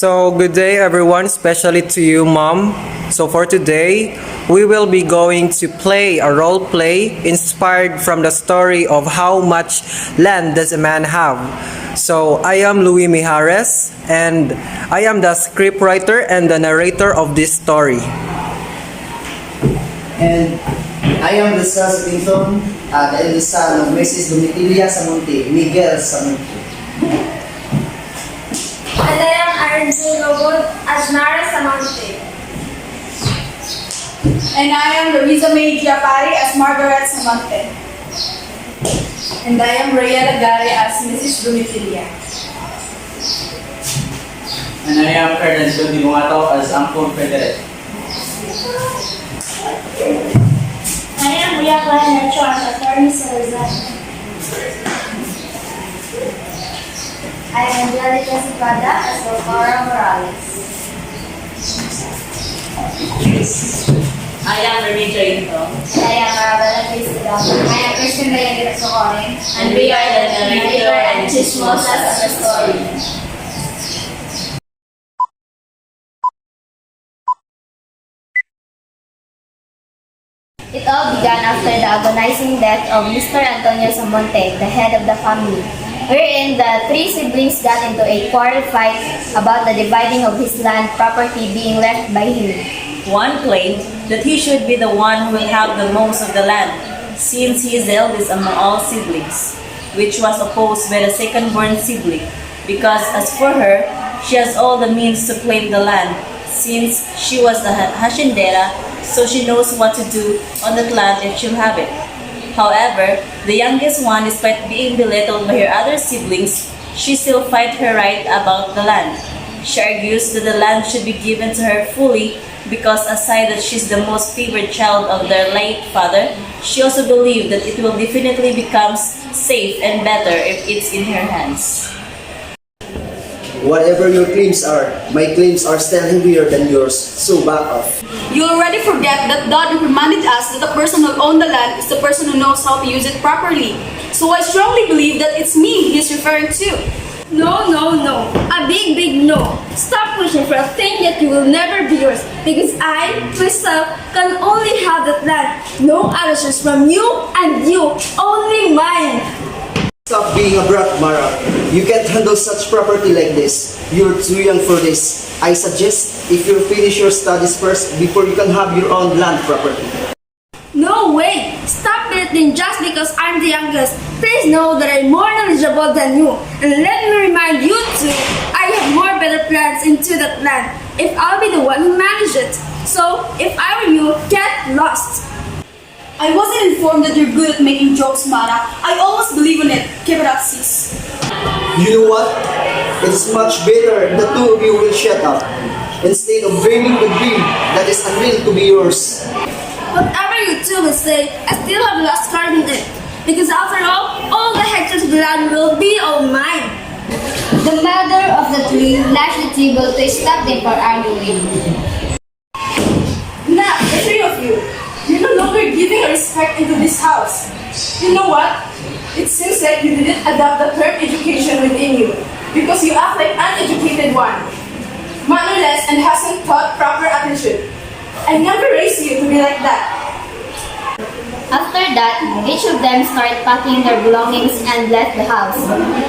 So, good day everyone, especially to you, Mom. So, for today, we will be going to play a role play inspired from the story of how much land does a man have. So, I am Louis Mijares, and I am the scriptwriter and the narrator of this story. And I am the Sasakinton, the eldest son of Mrs. Domitilla Samonte, Miguel Samonte. And I am Arjun Robot Asmara Samonte. And I am Louisa May Giapari as Margaret Samonte. And I am Rhea Lagari as Mrs. Domitilla. And I am Ernest Dimuato as Uncle Frederick. I am Ria Clara Nacho as Attorney Salazar. I am Angelica Cipada as Laura Morales. I am Renita Into. I am Arabella Cristina. I am Christian Reyes Socorring. And we are the narrator and chismosas of the story. It all began after the agonizing death of Mr. Antonio Samonte, the head of the family, wherein the three siblings got into a quarrel fight about the dividing of his land property being left by him. One claimed that he should be the one who will have the most of the land, since he is the eldest among all siblings, which was opposed by the second-born sibling, because as for her, she has all the means to claim the land, since she was the haciendera, so she knows what to do on that land if she'll have it. However, the youngest one, despite being belittled by her other siblings, she still fights her right about the land. She argues that the land should be given to her fully because aside that she's the most favored child of their late father, she also believed that it will definitely become safe and better if it's in her hands. Whatever your claims are, my claims are still heavier than yours, so back off. You already forget that God reminded us that the person who owns the land is the person who knows how to use it properly. So I strongly believe that it's me he's referring to. No, no, no. A big no. Stop pushing for a thing that you will never be yours. Because I, myself, can only have that land. No other choice from you and you. Only mine. Stop being a brat, Mara. You can't handle such property like this. You're too young for this. I suggest if you finish your studies first before you can have your own land property. No way! Stop belittling just because I'm the youngest. Please know that I'm more knowledgeable than you. And let me remind you too, I have more better plans into that land if I'll be the one who manages it. So, if I were you, get lost. I wasn't informed that you're good at making jokes, Mara. I almost believe in it. Keep it up, sis. You know what? It's much better the two of you will shut up instead of dreaming the dream that is unreal to be yours. Whatever you two will say, I still have lost card in it. Because after all the hectares of the land will be all mine. The mother of the three lashed the table to stop them from arguing. Now, the three of you, you're no longer giving respect into this house. You know what? It seems like you didn't adopt the term education within you because you act like an uneducated one, mannerless and hasn't taught proper attitude. I never raised you to be like that. After that, each of them started packing their belongings and left the house.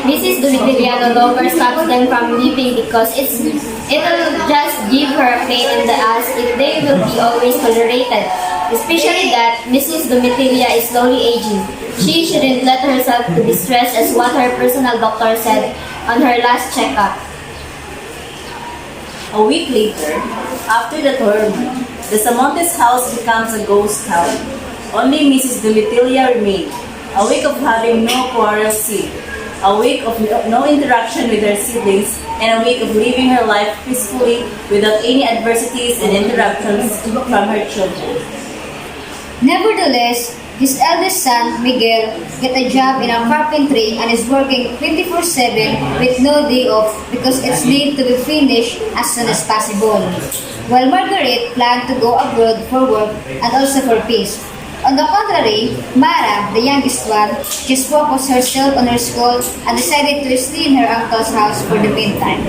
Mrs. Domitilla no longer stops them from leaving because it'll just give her a pain in the ass if they will be always tolerated. Especially that Mrs. Domitilla is slowly aging. She shouldn't let herself to be stressed as what her personal doctor said on her last checkup. A week later, after the tournament, the Samontes' house becomes a ghost town. Only Mrs. Domitilla remained. A week of having no quarrel scene. A week of no interaction with her siblings, and a week of living her life peacefully without any adversities and interruptions from her children. Nevertheless, his eldest son, Miguel, got a job in a carpentry and is working 24/7 with no day off because it's need to be finished as soon as possible. While Margaret planned to go abroad for work and also for peace. On the contrary, Mara, the youngest one, just focused herself on her school and decided to stay in her uncle's house for the meantime.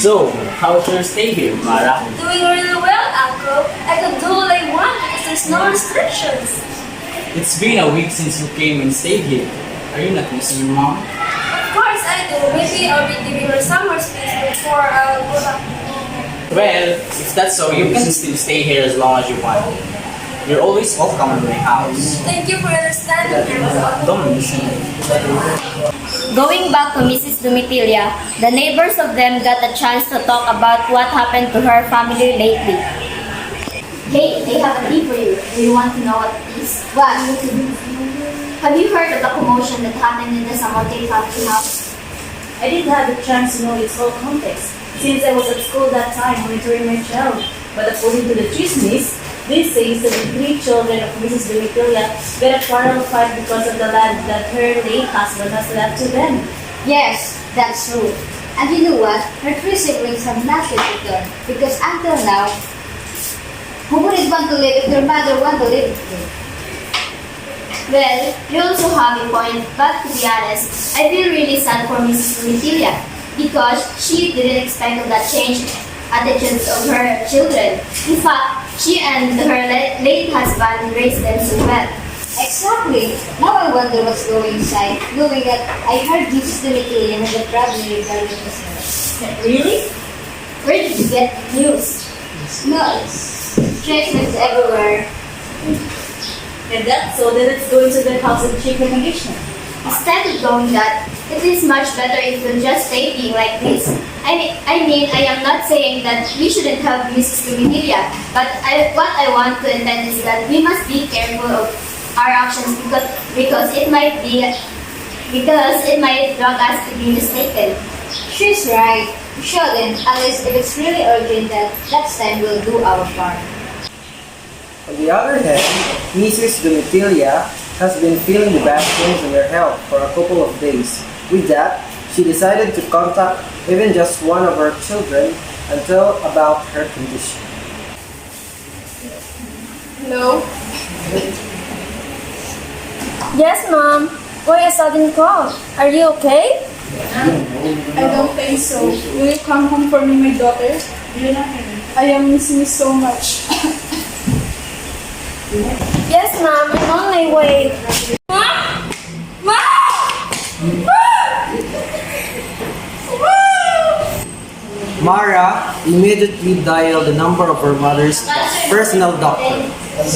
So, how was your stay here, Mara? Doing really well, Uncle. I can do what I want because there's no restrictions. It's been a week since you came and stayed here. Are you not missing your mom? Of course I do. Maybe I'll be giving her some more space before I'll go back. Well, if that's so, you can still stay here as long as you want. You're always welcome in my house. Thank you for understanding me, Uncle. Don't listen. Going back to Mrs. Dumitilia, the neighbors of them got a chance to talk about what happened to her family lately. Hey, they have a tea for you. Do you want to know what it is? What? Have you heard of the commotion that happened in the Samote factory house? I didn't have the chance to know its whole context, since I was at school that time monitoring my child. But according to the chismis, this says that the 3 children of Mrs. Dumitilia got a quarrel fight because of the land that her late husband has left to them. Yes, that's true. And you know what? Her 3 siblings have not yet returned because until now, who wouldn't want to live if their mother want to live with them? Well, you also have a point, but to be honest, I feel really sad for Mrs. Dumitilia because she didn't expect that change attitudes of her children. In fact, she and her late husband raised them so well. Exactly. Now I wonder what's going inside, knowing that I heard Mrs. Dumitilia has a problem regarding this. Really? Where did you get the news? No, treasures everywhere. And that's so then let's go into their house and check the condition. Instead of doing that, it is much better if you just stay being like this. I mean, I am not saying that we shouldn't have Mrs. Dumitilia, but what I want to intend is that we must be careful of our actions because it might drag us to be mistaken. She's right. We shouldn't, unless if it's really urgent that next time we'll do our part. On the other hand, Mrs. Dumitilia has been feeling the bad things in her health for a couple of days. With that, she decided to contact even just one of her children and tell about her condition. Hello? Yes, Mom. Why a sudden call? Are you okay? I don't think so. Will you come home for me, my daughter? I am missing you so much. Yes, Mom. I'm on my way. Mom! Mom! Mara immediately dialed the number of her mother's personal doctor.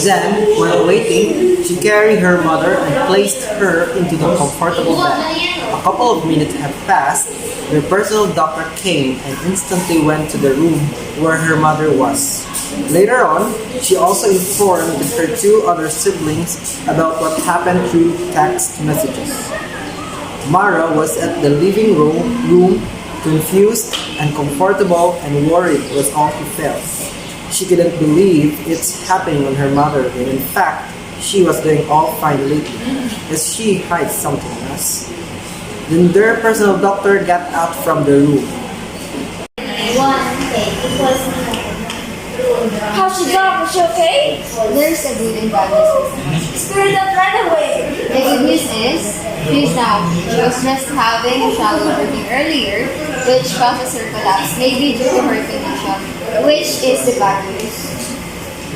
Then, while waiting, she carried her mother and placed her into the comfortable bed. A couple of minutes had passed. Their personal doctor came and instantly went to the room where her mother was. Later on, she also informed her 2 other siblings about what happened through text messages. Mara was at the living room, confused and comfortable and worried was all she felt. She couldn't believe it's happening on her mother when in fact she was doing all fine lately, as she hides something else. Then their personal doctor got out from the room. How's she doing? Is she okay? There's a good and bad news. Spirit that ran away. The good news is, she's down. She was just having a shallow breathing earlier, which causes her collapse, maybe due to her condition, which is the bad news.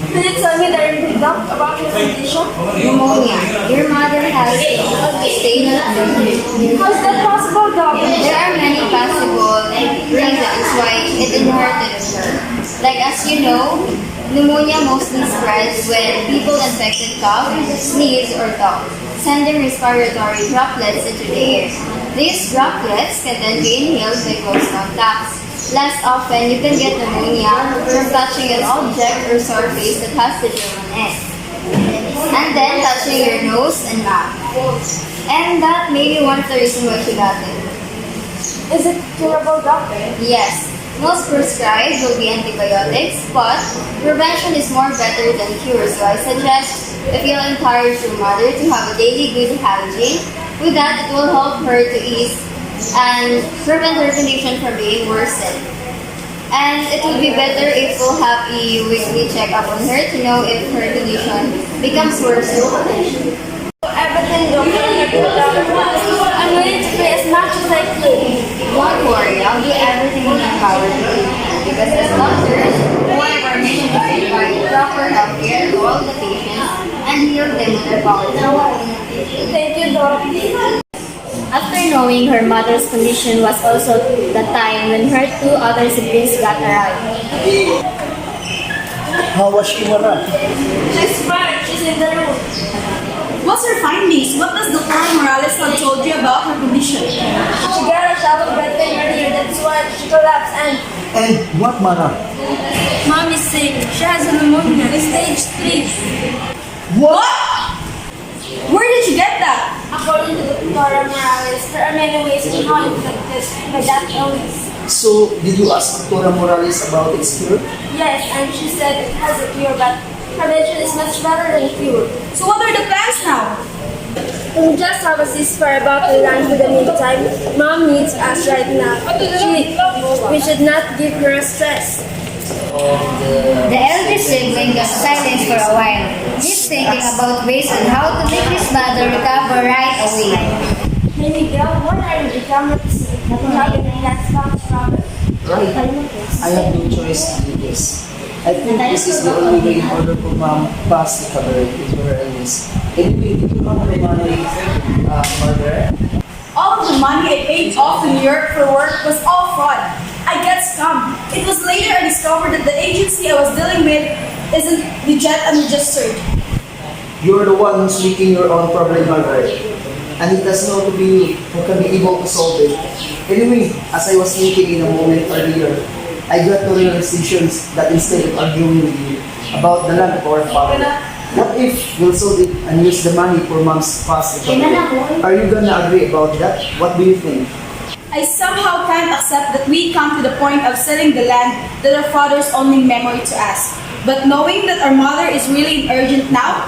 Can you tell me the anything about your condition? Pneumonia. Your mother has a stage of pneumonia. How is that possible, Doctor? There are many possible reasons why it inherited her. Like as you know, pneumonia mostly spreads when people infected cough, sneeze, or talk, sending respiratory droplets into the air. These droplets can then be inhaled by close contacts. Less often, you can get pneumonia from touching an object or surface that has the germ on it, and then touching your nose and mouth. And that may be one of the reasons why she got it. Is it curable, Doctor? Yes, most prescribed will be antibiotics, but prevention is more better than cure. So I suggest if you'll encourage your mother to have a daily good hygiene, with that it will help her to ease and prevent her condition from being worsened. And it would be better if we'll have a weekly checkup on her to know if her condition becomes worse or potential. Everything, Doctor. I'm willing to pay as much as I can. Don't worry, I'll do everything in my poverty because as doctors, one of our missions is to provide proper health care to all the patients and heal them of their poverty. Thank you, Doc. After knowing her mother's condition was also the time when her two other siblings got arrived. How was she, Mara? She's fine. She's in the room. What's her findings? What does Dr. Morales have told you about her condition? She got a shot of blood pain earlier. That's why she collapsed. And what, Mara? Mom is sick. She has a pneumonia. Stage 3. What? Where did you get that? According to Dr. Morales, there are many ways in how infected by that illness. So, did you ask Dr. Morales about its cure? Yes, and she said it has a cure, but prevention is much better than cure. So what are the plans now? We just have a ceasefire about the land for the meantime. Mom needs us right now. We should not give her stress. The eldest sibling was silent for a while. He's thinking about ways on how to make his mother recover right away. Hey Miguel, when are you becoming having a last problem? Right. I have no choice to do this. I think this is the only way in order for Mom fast recovery into her illness. Anyway, did you have the money, Margaret? All of the money I paid off to New York for work was all fraud. I get scammed. It was later I discovered that the agency I was dealing with isn't legit and registered. You're the one who's making your own problem, Margaret. And it does not to be you who can be able to solve it. Anyway, as I was thinking in a moment earlier, I got to realizations that instead of arguing with you about the land of our father, what if we'll solve it and use the money for Mom's fast recovery? Are you gonna agree about that? What do you think? I somehow can't accept that we come to the point of selling the land that our father's only memory to us. But knowing that our mother is really in urgent now,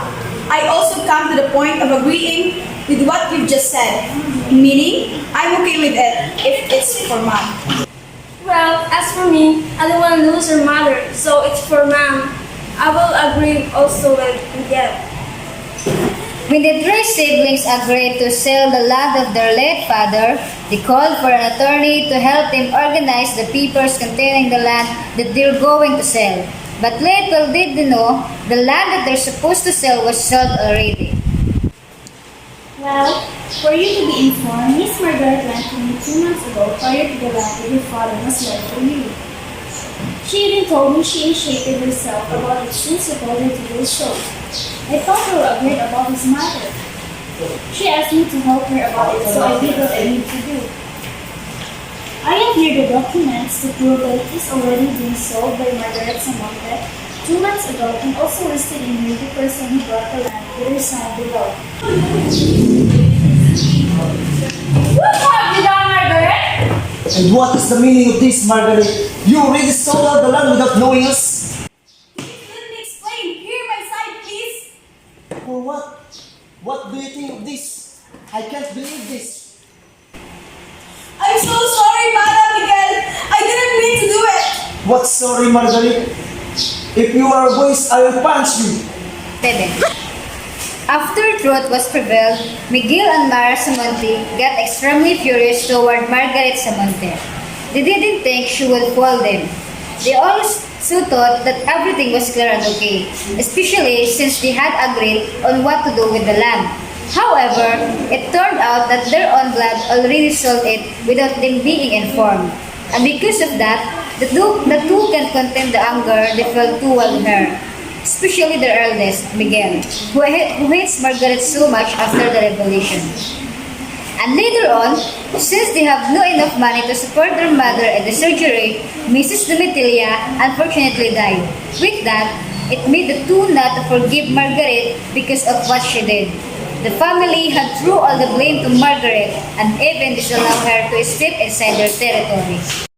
I also come to the point of agreeing with what you've just said. Meaning, I'm okay with it if it's for Mom. Well, as for me, I don't want to lose her mother, so it's for Mom. I will agree also with Miguel. When the three siblings agreed to sell the land of their late father, they called for an attorney to help them organize the papers containing the land that they're going to sell. But little did they know, the land that they're supposed to sell was sold already. Well, for you to be informed, Miss Margaret went to me 2 months ago prior to the land that your father was left for you. She even told me she initiated herself about the since according to those shows. I thought you were agreed about this matter. She asked me to help her about it, so I did what I need to do. I have here the documents to prove that it is already being sold by Margaret Samonte 2 months ago and also listed in here the person who bought the land with her son below. What have you done, Margaret? And what is the meaning of this, Margaret? You already sold out the land without knowing us? Let me explain. Hear my side, please. For what? What do you think of this? I can't believe this. I'm so sorry, Madam Miguel. I didn't mean to do it. What sorry, Margaret? If you are a voice, I will punch you. 7. After truth was prevailed, Miguel and Mara Samonte got extremely furious toward Margaret Samonte. They didn't think she would fool them. They also thought that everything was clear and okay, especially since they had agreed on what to do with the land. However, it turned out that their own blood already sold it without them being informed. And because of that, the two can't contain the anger they felt toward her. Especially their eldest, Miguel, who hates Margaret so much after the revelation. And later on, since they have no enough money to support their mother at the surgery, Mrs. Domitilla unfortunately died. With that, it made the two not to forgive Margaret because of what she did. The family had threw all the blame to Margaret and even disallowed her to step inside their territory.